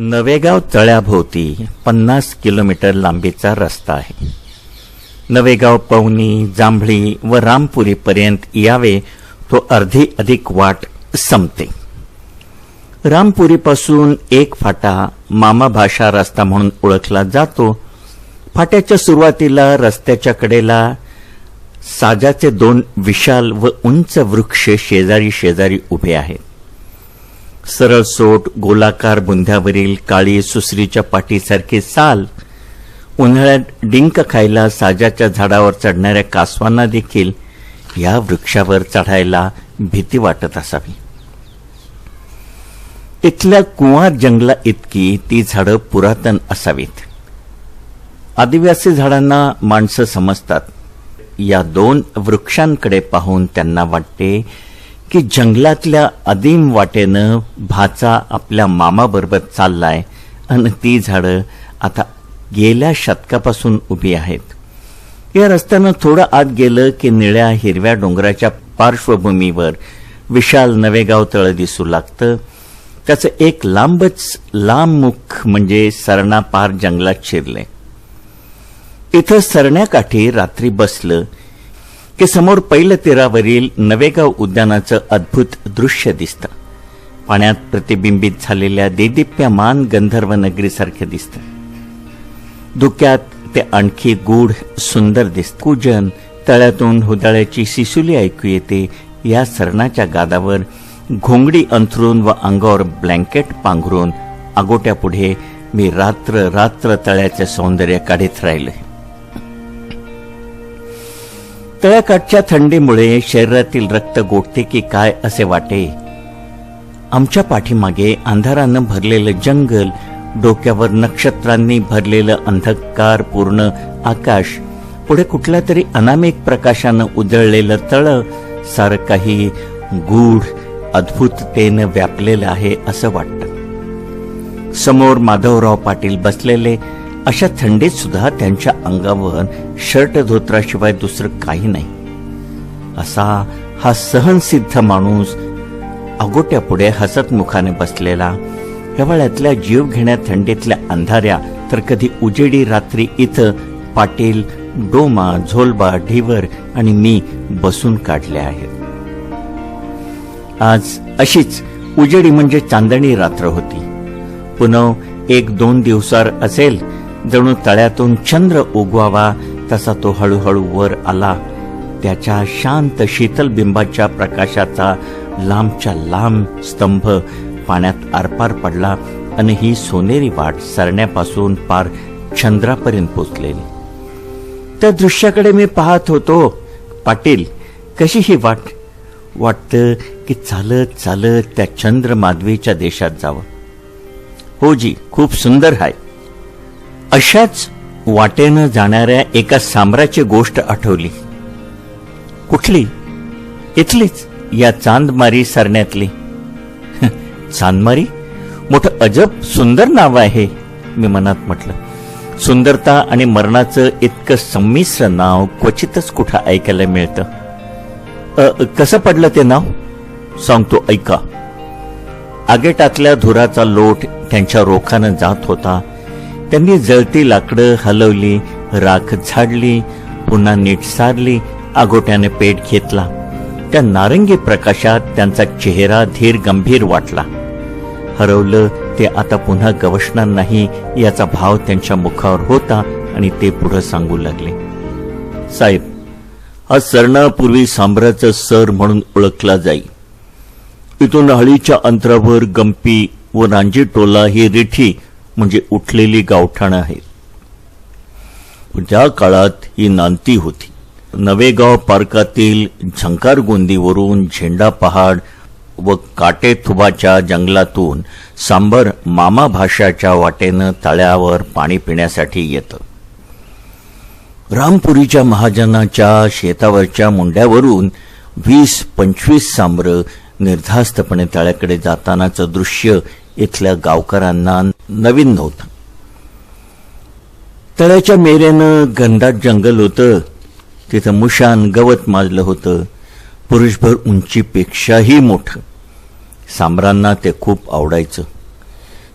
Navegaon तळ्याभोवती 50 kilometre लांबीचा रस्ता आहे. नवेगाव, पवनी, जांभळी व रामपुरीपर्यंत यावे तो अर्धी अधिक वाट संपते. रामपुरीपासून एक फाटा मामा भाषा रस्ता म्हणून ओळखला जातो. फाट्याच्या सुरुवातीला रस्त्याच्या कडेला साजाचे 2 विशाल व उंच वृक्ष शेजारी शेजारी उभे आहेत. सरळ सोट गोलाकार बुंध्यावरील काळी सुसरीच्या पाटीसारखी साल उन्हाळ्यात डिंक खायला साजाच्या झाडावर चढणाऱ्या कासवांना देखील या वृक्षावर चढायला भीती वाटत असावी. इथल्या कुंवार जंगला इतकी ती झाडं पुरातन असावीत. आदिवासी झाडांना माणसं समजतात. या 2 वृक्षांकडे पाहून त्यांना वाटते की जंगलातल्या आदिम वाटेनं भाचा आपल्या मामाबरोबर चाललाय आणि ती झाडं आता गेल्या शतकापासून उभी आहेत. या रस्त्यानं थोडं आत गेलं की निळ्या हिरव्या डोंगराच्या पार्श्वभूमीवर विशाल नवेगाव तळ दिसू लागतं. त्याचं एक लांब मुख म्हणजे सरणा पार जंगलात शिरले. इथं सरण्याकाठी रात्री बसलं की समोर पहिल्या तीरावरील नवेगाव उद्यानाचं अद्भुत दृश्य दिसतं. पाण्यात प्रतिबिंबित झालेल्या देदीप्यमान गंधर्व नगरीसारखं दिसतं. धुक्यात ते आणखी गूढ सुंदर दिसतं. कुजन तळ्यातून हुदाळ्याची सिसुली ऐकू येते. या सरणाच्या गादावर घोंगडी अंथरून व अंगावर ब्लँकेट पांघरून आगोट्यापुढे मी रात्र तळ्याचे सौंदर्य काढीत राहिले. तळ्याकाठच्या थंडीमुळे शरीरातील रक्त गोठते की काय असे वाटे. आमच्या पाठीमागे अंधारानं भरलेलं जंगल, डोक्यावर नक्षत्रांनी भरलेलं अंधकारपूर्ण आकाश, पुढे कुठल्या तरी अनामिक प्रकाशानं उजळलेलं तळ, सारं काही गूढ अद्भुततेनं व्यापलेलं आहे असं वाटतं. समोर माधवराव पाटील बसलेले. अशा थंडीत सुद्धा त्यांच्या अंगावर शर्ट धोत्राशिवाय दुसरं काही नाही. असा हा सहनसिद्ध माणूस आगोट्यापुढे हसत मुखाने बसलेला. हिवाळ्यातल्या जीवघेण्या थंडीतल्या अंधाऱ्या तर कधी उजेडी रात्री इथं पाटील, डोमा, झोलबा, ढिवर आणि मी बसून काढले आहेत. आज अशीच उजेडी म्हणजे चांदणी रात्र होती. पुन्हा 1-2 दिवसार असेल. जणू तळ्यातून चंद्र उगवावा तसा तो हळूहळू वर आला. त्याच्या शांत शीतल बिंबाच्या प्रकाशाचा लांबच्या लांब स्तंभ पाण्यात आरपार पडला आणि ही सोनेरी वाट सरण्यापासून पार चंद्रापर्यंत पोचलेली. त्या दृश्याकडे मी पाहत होतो. पाटील, कशी ही वाट? वाटतं की चालत चालत त्या चंद्र माधवीच्या देशात जावं. हो जी, खूप सुंदर आहे. अशाच वाटेनं जाणाऱ्या एका सांबराची गोष्ट आठवली. कुठली? इथलीच, या चांदमारी सरण्यातली. चांदमारी? मोठं अजब सुंदर नाव आहे, मी मनात म्हटलं. सुंदरता आणि मरणाचं इतकं संमिश्र नाव क्वचितच कुठं ऐकायला मिळतं. कसं पडलं ते नाव? सांगतो, ऐका. आगेटातल्या धुराचा लोट त्यांच्या रोखानं जात होता. त्यांनी जळती लाकडं हलवली, राख झाडली, पुन्हा नीट सारली, आगोट्याने पेट घेतला. त्या नारंगी प्रकाशात त्यांचा चेहरा धीर गंभीर वाटला. हरवलं ते आता पुन्हा गवसणार नाही याचा भाव त्यांच्या मुखावर होता आणि ते पुढे सांगू लागले. साहेब, हा सरणा पूर्वी सांबराचा सर म्हणून ओळखला जाई. इथून हळीच्या अंतरावर गंपी व रांजी टोला ही रिठी म्हणजे उठलेली गावठाणं आहेत. त्या काळात ही नांती होती. नवेगाव पार्कातील झंकारगोंदीवरून झेंडा पहाड व काटेथुबाच्या जंगलातून सांबर मामा भाषाच्या वाटेनं तळ्यावर पाणी पिण्यासाठी येतं. रामपुरीच्या महाजनाच्या शेतावरच्या मुंड्यावरून 20-25 सांबरं निर्धास्तपणे तळ्याकडे जातानाचं दृश्य इथल्या गावकऱ्यांना नवीन नव्हतं. तळ्याच्या मेरेनं घनदाट जंगल होतं. तिथं मुशान गवत माजलं होतं. पुरुषभर उंचीपेक्षाही मोठं. सांबरांना ते खूप आवडायचं.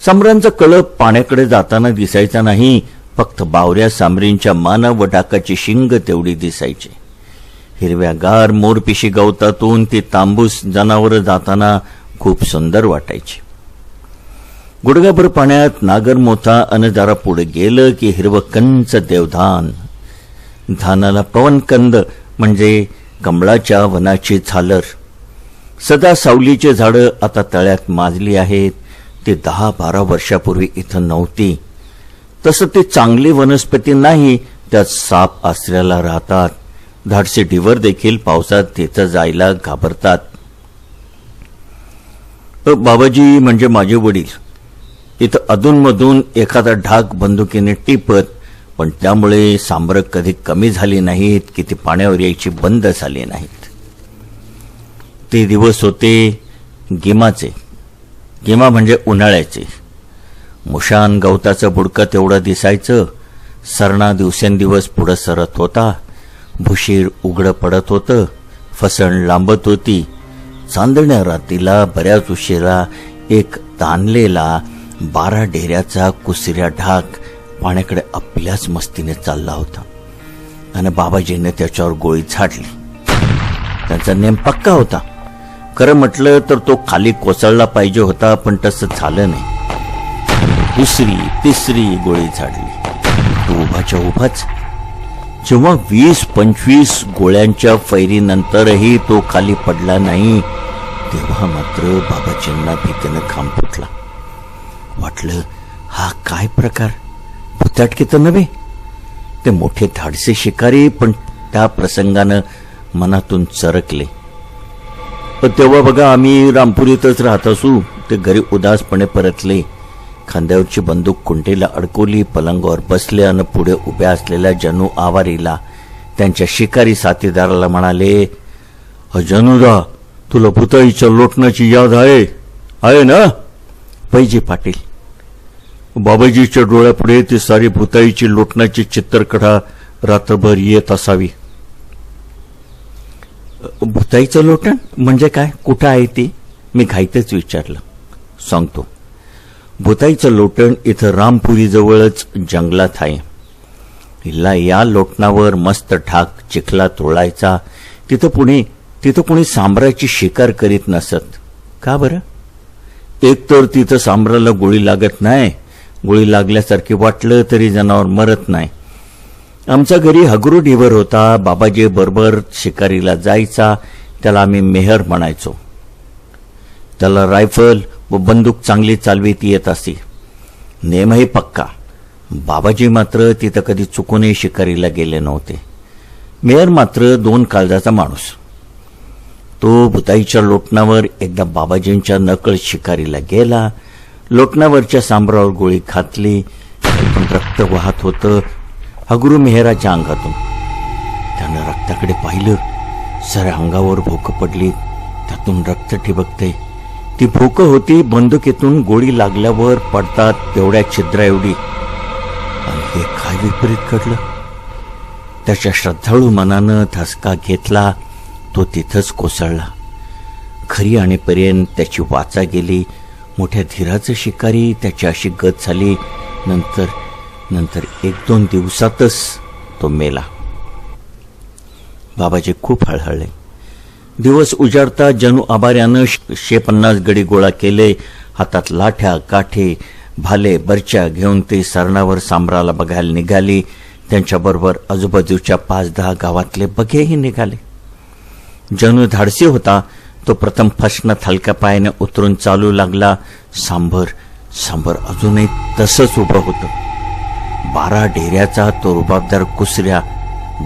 सांबरांचा कळप पाण्याकडे जाताना दिसायचा नाही, फक्त बावऱ्या सांबरींच्या मान व डाकाची शिंग तेवढी दिसायची. हिरव्यागार मोरपिशी गवतातून ती तांबूस जनावर जाताना खूप सुंदर वाटायची. गुडघाभर पाण्यात नागरमोथा अन जरा पुढे गेलं की हिरवं कंच देवधान. धानाला पवनकंद म्हणजे कमळाच्या वनाची झालर. सदा सावलीचे झाडं आता तळ्यात माजली आहेत. ती 10-12 वर्षापूर्वी इथं नव्हती. तसं ती चांगली वनस्पती नाही, त्यात साप आश्रयाला राहतात. धाडसी ढिवर देखील पावसात तिथं जायला घाबरतात. बाबाजी म्हणजे माझे वडील इथं अधूनमधून एखादा ढाक बंदुकीने टिपत, पण त्यामुळे सांबर कधी कमी झाली नाहीत की ती पाण्यावर यायची बंद झाली नाहीत. ते दिवस होते गिमाचे. गिमा म्हणजे उन्हाळ्याचे. मुशान गवताचं बुडकं तेवढं दिसायचं. सरणा दिवसेंदिवस पुढं सरत होता. भुशीर उघडं पडत होतं. फसण लांबत होती. चांदण्या रात्रीला बऱ्याच उशिरा एक ताणलेला 12 ढेऱ्याचा कुसऱ्या ढाक पाण्याकडे आपल्याच मस्तीने चालला होता आणि बाबाजीने त्याच्यावर गोळी झाडली. त्यांचा नेम पक्का होता. खरं म्हटलं तर तो खाली कोसळला पाहिजे होता, पण तसं झालं नाही. दुसरी तिसरी गोळी झाडली. तो उभाच्या उभाच. जेव्हा 20-25 गोळ्यांच्या फैरीनंतरही तो खाली पडला नाही, तेव्हा मात्र बाबाजींना भीतीनं खांब फुटला. वाटलं, हा काय प्रकार? भुताटकी तर नव्हे. ते मोठे धाडसे शिकारी पण त्या प्रसंगानं मनातून चरकले. पण तेव्हा बघा, आम्ही रामपुरीतच राहत असू. ते घरी उदासपणे परतले. खांद्यावरची बंदूक कुंडीला अडकवली. पलंगावर बसले आणि पुढे उभ्या असलेल्या जनू आवारीला, त्यांच्या शिकारी साथीदाराला म्हणाले, जनूदा, तुला भुताईच्या लोटण्याची याद आहे ना? पैजी पाटील. बाबाजीच्या डोळ्यापुढे ती सारी भुताईची लोटण्याची चित्रकथा रात्रभर येत असावी. भुताईचं लोटण म्हणजे काय? कुठं आहे ती? मी घाईतच विचारलं. सांगतो. भुताईचं लोटण इथं रामपुरी जवळच जंगलात आहे. हिला या लोटणावर मस्त ठाक चिखला तोळायचा. तिथं कुणी सांबराची शिकार करीत नसत. का बरं? एक तर तिथं सांबराला गोळी लागत नाही. गोळी लागल्यासारखे वाटलं तरी जनावर मरत नाही. आमच्या घरी हगरू ढिवर होता. बाबाजी बरोबर शिकारीला जायचा. त्याला आम्ही मेहर म्हणायचो. त्याला रायफल व बंदूक चांगली चालविती येत असे. नेमही पक्का. बाबाजी मात्र तिथं कधी चुकूनही शिकारीला गेले नव्हते. मेहर मात्र 2 काळजाचा माणूस. तो भुताईच्या लोटणावर एकदा बाबाजींच्या नकळत शिकारीला गेला. लोटणावरच्या सांबरावर गोळी घातली, पण रक्त वाहत होतं हगरू मेहराच्या अंगातून. त्यानं रक्ताकडे पाहिलं. साऱ्या अंगावर भोकं पडली. त्यातून रक्त ठिबकते. ती भोकं होती बंदुकीतून गोळी लागल्यावर पडतात तेवढ्या छिद्रा एवढी. आणि हे काय विपरीत घडलं? त्याच्या श्रद्धाळू मनानं धसका घेतला. तो तिथंच कोसळला. खरी आणेपर्यंत त्याची वाचा गेली. मोठ्या धीराचं शिकारी त्याची अशी गत झाली. नंतर 1-2 दिवसातच तो मेला. बाबाजी खूप हळहळले. दिवस उजाडता जनू आबाऱ्यानं 150 गडी गोळा केले. हातात लाठ्या, काठे, भाले, बर्च्या घेऊन ते सरणावर सांबराला बघायला निघाली. त्यांच्याबरोबर आजूबाजूच्या 5-10 गावातले बघेही निघाले. जनू धाडसी होता. तो प्रथम फसणात हलक्या पायाने उतरून चालू लागला. सांबर अजूनही तसंच उभं होतं. 12 ढेऱ्याचा तो रुबाबदार कुसऱ्या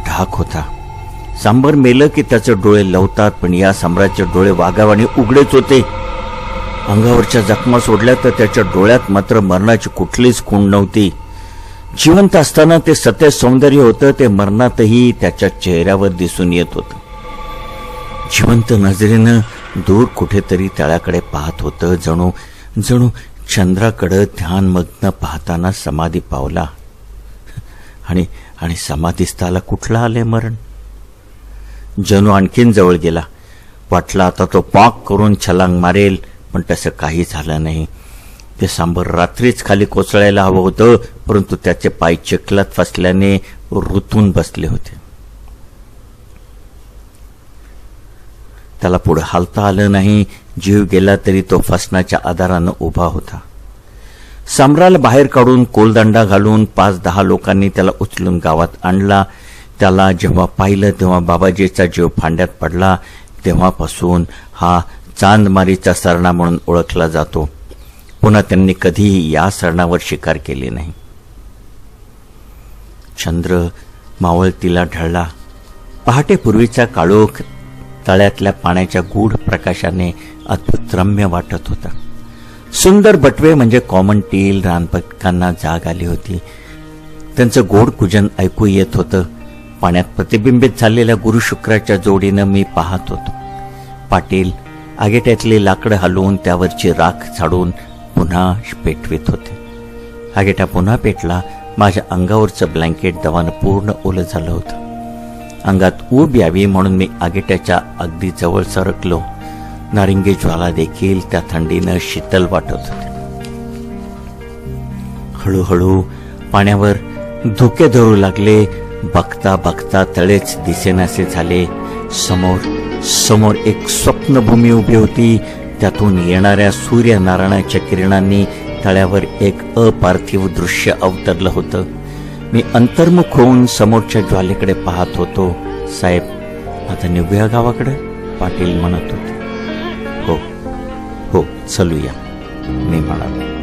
ढाक होता. सांबर मेलं की त्याचे डोळे लवतात, पण या सांबराचे डोळे वाघावाने उघडेच होते. अंगावरच्या जखमा सोडल्या तर त्याच्या डोळ्यात मात्र मरणाची कुठलीच खूण नव्हती. जिवंत असताना ते सत्य सौंदर्य होतं, ते मरणातही त्याच्या चेहऱ्यावर दिसून येत होतं. जिवंत नजरेनं दूर कुठेतरी तळ्याकडे पाहत होतं. जणू चंद्राकडे ध्यानमग्न पाहताना समाधी पावला. आणि समाधीस्थाला कुठलं आले मरण? जनू आणखीन जवळ गेला. वाटला आता तो पाक करून छलांग मारेल, पण तसं काही झालं नाही. ते सांबर रात्रीच खाली कोसळायला हवं होतं, परंतु त्याचे पाय चिखलात फसल्याने रुतून बसले होते. त्याला पुढे हालता आलं नाही. जीव गेला तरी तो फसण्याच्या आधारानं उभा होता. सांबराला बाहेर काढून कोलदंडा घालून 5-10 लोकांनी त्याला उचलून गावात आणला. त्याला जेव्हा पाहिलं तेव्हा बाबाजीचा जीव फांड्यात पडला. तेव्हापासून हा चांदमारीचा सरना म्हणून ओळखला जातो. पुन्हा त्यांनी कधीही या सरणावर शिकार केली नाही. चंद्र मावळतीला ढळला. पहाटेपूर्वीचा काळोख तळ्यातल्या पाण्याच्या गूढ प्रकाशाने अद्भुत रम्य वाटत होता. सुंदर बटवे म्हणजे कॉमन टील रानपक्कांना जाग आली होती. त्यांचं गोड कुजन ऐकू येत होतं. पाण्यात प्रतिबिंबित झालेल्या गुरुशुक्राच्या जोडीनं मी पाहत होतो. पाटील आगेट्यातली लाकडं हलवून त्यावरची राख झाडून पुन्हा पेटवीत होते. आगेटा पुन्हा पेटला. माझ्या अंगावरचं ब्लँकेट दवानं पूर्ण ओलं झालं होतं. अंगात ऊब यावी म्हणून मी आगेट्याच्या अगदी जवळ सरकलो. नारिंगी ज्वाला देखील त्या थंडीनं शीतल वाटत होते. हळूहळू पाण्यावर धुके धरू लागले. बघता बघता तळेच दिसेनासे झाले. समोर एक स्वप्नभूमी उभी होती. त्यातून येणाऱ्या सूर्यनारायणाच्या किरणांनी तळ्यावर एक अपार्थिव दृश्य अवतरलं होतं. मी अंतर्मुख होऊन समोरच्या ज्वालेकडे पाहत होतो. साहेब, आता निघूया गावाकडे, पाटील म्हणत होते. हो, चलूया, मी म्हणालो.